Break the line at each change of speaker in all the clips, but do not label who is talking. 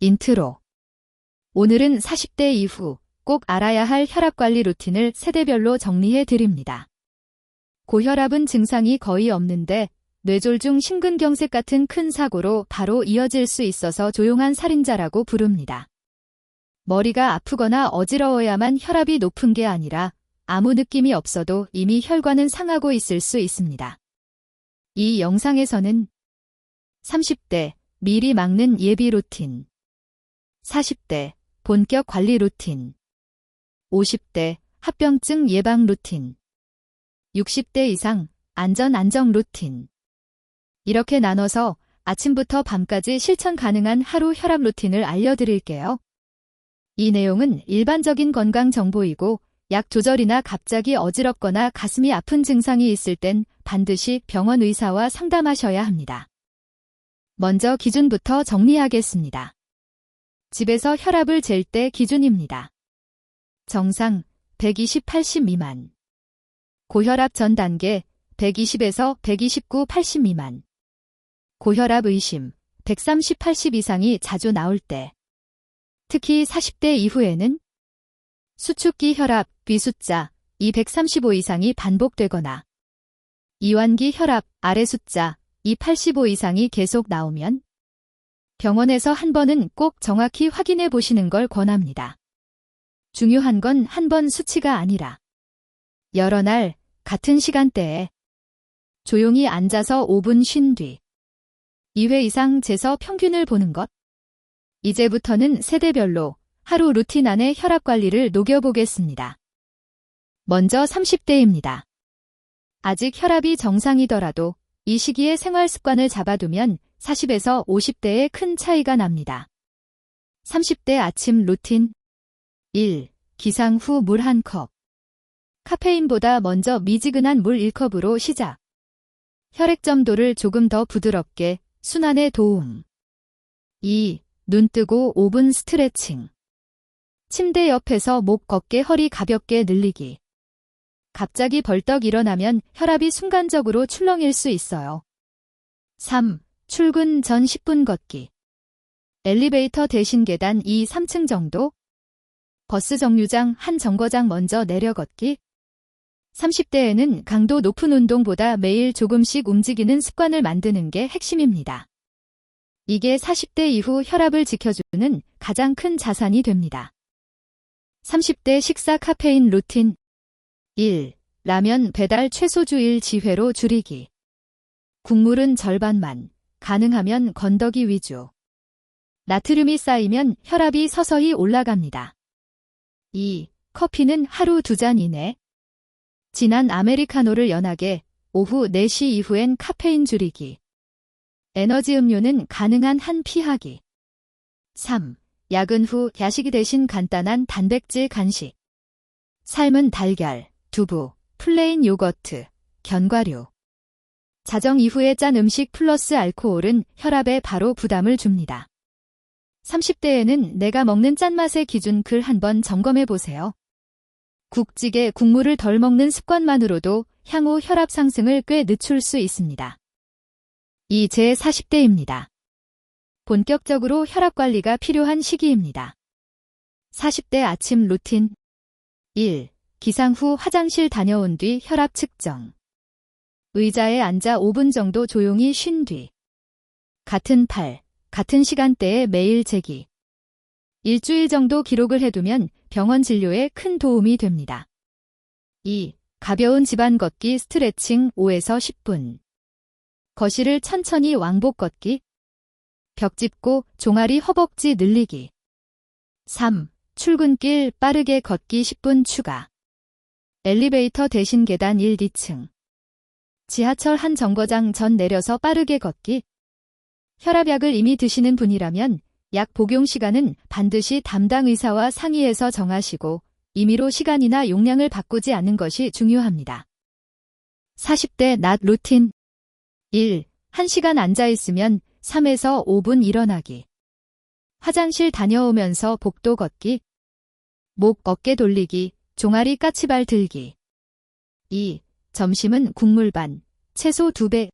인트로. 오늘은 40대 이후 꼭 알아야 할 혈압관리 루틴을 세대별로 정리해 드립니다. 고혈압은 증상이 거의 없는데 뇌졸중 심근경색 같은 큰 사고로 바로 이어질 수 있어서 조용한 살인자라고 부릅니다. 머리가 아프거나 어지러워야만 혈압이 높은 게 아니라 아무 느낌이 없어도 이미 혈관은 상하고 있을 수 있습니다. 이 영상에서는 30대 미리 막는 예비 루틴, 40대 본격 관리 루틴, 50대 합병증 예방 루틴, 60대 이상 안전 안정 루틴, 이렇게 나눠서 아침부터 밤까지 실천 가능한 하루 혈압 루틴을 알려드릴게요. 이 내용은 일반적인 건강 정보이고 약 조절이나 갑자기 어지럽거나 가슴이 아픈 증상이 있을 땐 반드시 병원 의사와 상담하셔야 합니다. 먼저 기준부터 정리하겠습니다. 집에서 혈압을 잴 때 기준입니다. 정상 120/80 미만. 고혈압 전 단계 120에서 129/80 미만. 고혈압 의심 130/80 이상이 자주 나올 때. 특히 40대 이후에는 수축기 혈압 윗숫자 235 이상이 반복되거나 이완기 혈압 아래 숫자 285 이상이 계속 나오면 병원에서 한 번은 꼭 정확히 확인해 보시는 걸 권합니다. 중요한 건 한 번 수치가 아니라 여러 날 같은 시간대에 조용히 앉아서 5분 쉰 뒤 2회 이상 재서 평균을 보는 것. 이제부터는 세대별로 하루 루틴 안에 혈압 관리를 녹여보겠습니다. 먼저 30대입니다. 아직 혈압이 정상이더라도 이 시기에 생활 습관을 잡아두면 40에서 50대에 큰 차이가 납니다. 30대 아침 루틴 1. 기상 후 물 1컵. 카페인보다 먼저 미지근한 물 1컵으로 시작. 혈액점도를 조금 더 부드럽게 순환에 도움. 2. 눈 뜨고 5분 스트레칭. 침대 옆에서 목 걷게 허리 가볍게 늘리기. 갑자기 벌떡 일어나면 혈압이 순간적으로 출렁일 수 있어요. 3. 출근 전 10분 걷기. 엘리베이터 대신 계단 2, 3층 정도? 버스 정류장 한 정거장 먼저 내려 걷기? 30대에는 강도 높은 운동보다 매일 조금씩 움직이는 습관을 만드는 게 핵심입니다. 이게 40대 이후 혈압을 지켜주는 가장 큰 자산이 됩니다. 30대 식사 카페인 루틴 1. 라면 배달 최소 주 1지회로 줄이기. 국물은 절반만, 가능하면 건더기 위주. 나트륨이 쌓이면 혈압이 서서히 올라갑니다. 2. 커피는 하루 2잔 이내. 진한 아메리카노를 연하게, 오후 4시 이후엔 카페인 줄이기. 에너지 음료는 가능한 한 피하기. 3. 야근 후 야식 대신 간단한 단백질 간식. 삶은 달걀, 두부, 플레인 요거트, 견과류. 자정 이후에 짠 음식 플러스 알코올은 혈압에 바로 부담을 줍니다. 30대에는 내가 먹는 짠맛의 기준 글 한번 점검해 보세요. 국찌개 국물을 덜 먹는 습관만으로도 향후 혈압 상승을 꽤 늦출 수 있습니다. 이 제 40대입니다. 본격적으로 혈압 관리가 필요한 시기입니다. 40대 아침 루틴 1. 기상 후 화장실 다녀온 뒤 혈압 측정. 의자에 앉아 5분 정도 조용히 쉰 뒤. 같은 팔, 같은 시간대에 매일 재기. 일주일 정도 기록을 해두면 병원 진료에 큰 도움이 됩니다. 2. 가벼운 집안 걷기 스트레칭 5에서 10분. 거실을 천천히 왕복 걷기. 벽 짚고 종아리 허벅지 늘리기. 3. 출근길 빠르게 걷기 10분 추가. 엘리베이터 대신 계단 1, 2층. 지하철 한 정거장 전 내려서 빠르게 걷기. 혈압약을 이미 드시는 분이라면 약 복용 시간은 반드시 담당 의사와 상의해서 정하시고 임의로 시간이나 용량을 바꾸지 않는 것이 중요합니다. 40대 낮 루틴 1. 1시간 앉아있으면 3에서 5분 일어나기. 화장실 다녀오면서 복도 걷기. 목 어깨 돌리기, 종아리 까치발 들기. 2. 점심은 국물 반, 채소 2배.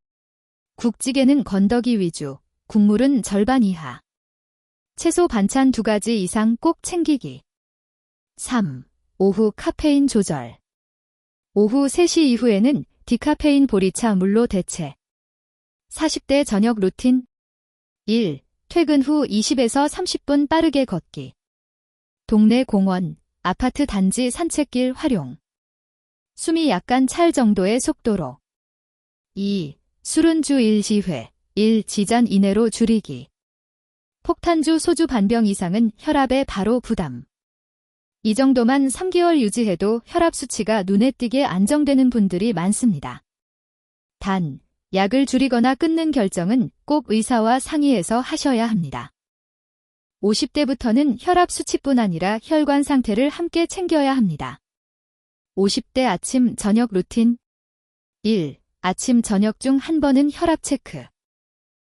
국찌개는 건더기 위주, 국물은 절반 이하. 채소 반찬 2가지 이상 꼭 챙기기. 3. 오후 카페인 조절. 오후 3시 이후에는 디카페인 보리차 물로 대체. 40대 저녁 루틴. 1. 퇴근 후 20에서 30분 빠르게 걷기. 동네 공원, 아파트 단지 산책길 활용. 숨이 약간 찰 정도의 속도로. 2. 술은 주 1시회, 1지잔 이내로 줄이기. 폭탄주 소주 반병 이상은 혈압에 바로 부담. 이 정도만 3개월 유지해도 혈압 수치가 눈에 띄게 안정되는 분들이 많습니다. 단, 약을 줄이거나 끊는 결정은 꼭 의사와 상의해서 하셔야 합니다. 50대부터는 혈압 수치뿐 아니라 혈관 상태를 함께 챙겨야 합니다. 50대 아침 저녁 루틴. 1. 아침 저녁 중 한 번은 혈압 체크.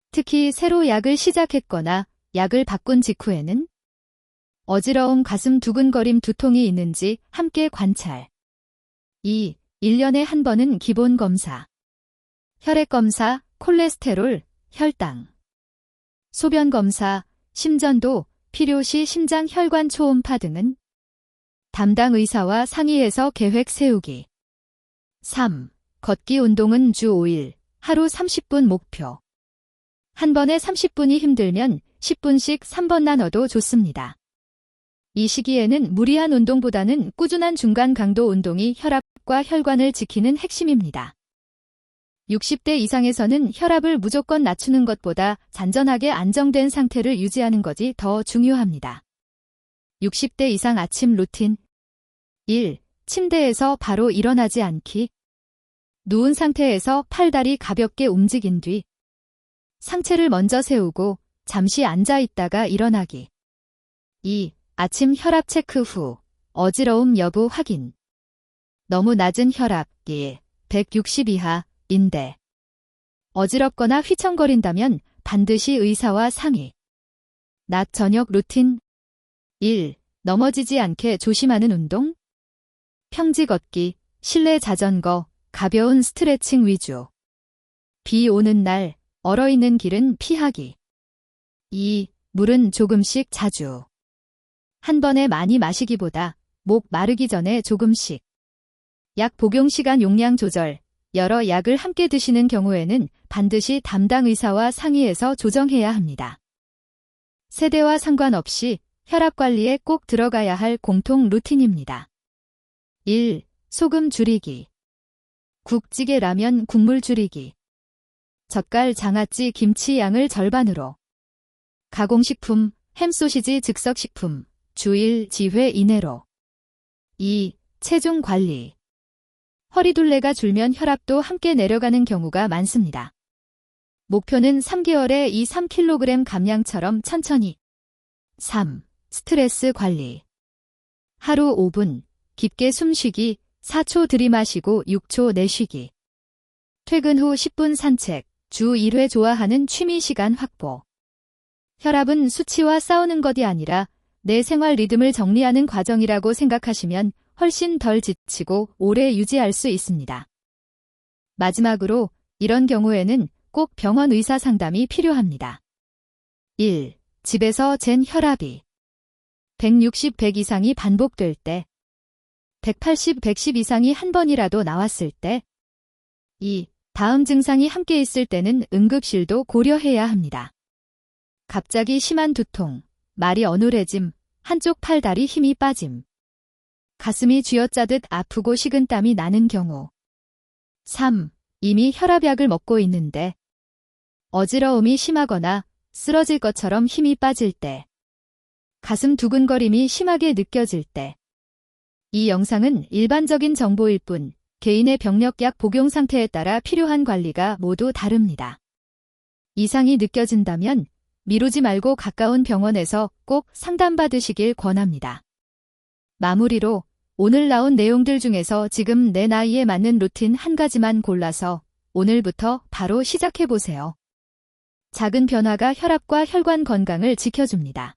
특히 새로 약을 시작했거나 약을 바꾼 직후에는 어지러움, 가슴 두근거림, 두통이 있는지 함께 관찰. 2. 1년에 한 번은 기본 검사. 혈액 검사, 콜레스테롤, 혈당. 소변 검사, 심전도, 필요시 심장 혈관 초음파 등은 담당 의사와 상의해서 계획 세우기. 3. 걷기 운동은 주 5일, 하루 30분 목표. 한 번에 30분이 힘들면 10분씩 3번 나눠도 좋습니다. 이 시기에는 무리한 운동보다는 꾸준한 중간 강도 운동이 혈압과 혈관을 지키는 핵심입니다. 60대 이상에서는 혈압을 무조건 낮추는 것보다 잔잔하게 안정된 상태를 유지하는 것이 더 중요합니다. 60대 이상 아침 루틴. 1. 침대에서 바로 일어나지 않기. 누운 상태에서 팔다리 가볍게 움직인 뒤 상체를 먼저 세우고 잠시 앉아 있다가 일어나기. 2. 아침 혈압 체크 후 어지러움 여부 확인. 너무 낮은 혈압 160 이하인데 어지럽거나 휘청거린다면 반드시 의사와 상의. 낮 저녁 루틴. 1. 넘어지지 않게 조심하는 운동. 평지 걷기, 실내 자전거, 가벼운 스트레칭 위주. 비 오는 날, 얼어있는 길은 피하기. 2. 물은 조금씩 자주. 한 번에 많이 마시기보다 목 마르기 전에 조금씩. 약 복용 시간 용량 조절. 여러 약을 함께 드시는 경우에는 반드시 담당 의사와 상의해서 조정해야 합니다. 세대와 상관없이 혈압 관리에 꼭 들어가야 할 공통 루틴입니다. 1. 소금 줄이기. 국, 찌개, 라면, 국물 줄이기. 젓갈, 장아찌, 김치 양을 절반으로. 가공식품, 햄, 소시지, 즉석식품, 주 1지회 이내로. 2. 체중 관리. 허리둘레가 줄면 혈압도 함께 내려가는 경우가 많습니다. 목표는 3개월에 2-3kg 감량처럼 천천히. 3. 스트레스 관리. 하루 5분, 깊게 숨쉬기, 4초 들이마시고 6초 내쉬기. 퇴근 후 10분 산책, 주 1회 좋아하는 취미 시간 확보. 혈압은 수치와 싸우는 것이 아니라 내 생활 리듬을 정리하는 과정이라고 생각하시면 훨씬 덜 지치고 오래 유지할 수 있습니다. 마지막으로 이런 경우에는 꼭 병원 의사 상담이 필요합니다. 1. 집에서 잰 혈압이 160, 100 이상이 반복될 때, 180, 110 이상이 한 번이라도 나왔을 때. 2. 다음 증상이 함께 있을 때는 응급실도 고려해야 합니다. 갑자기 심한 두통, 말이 어눌해짐, 한쪽 팔다리 힘이 빠짐. 가슴이 쥐어짜듯 아프고 식은땀이 나는 경우. 3. 이미 혈압약을 먹고 있는데 어지러움이 심하거나 쓰러질 것처럼 힘이 빠질 때. 가슴 두근거림이 심하게 느껴질 때. 이 영상은 일반적인 정보일 뿐 개인의 병력약 복용 상태에 따라 필요한 관리가 모두 다릅니다. 이상이 느껴진다면 미루지 말고 가까운 병원에서 꼭 상담받으시길 권합니다. 마무리로 오늘 나온 내용들 중에서 지금 내 나이에 맞는 루틴 한 가지만 골라서 오늘부터 바로 시작해보세요. 작은 변화가 혈압과 혈관 건강을 지켜줍니다.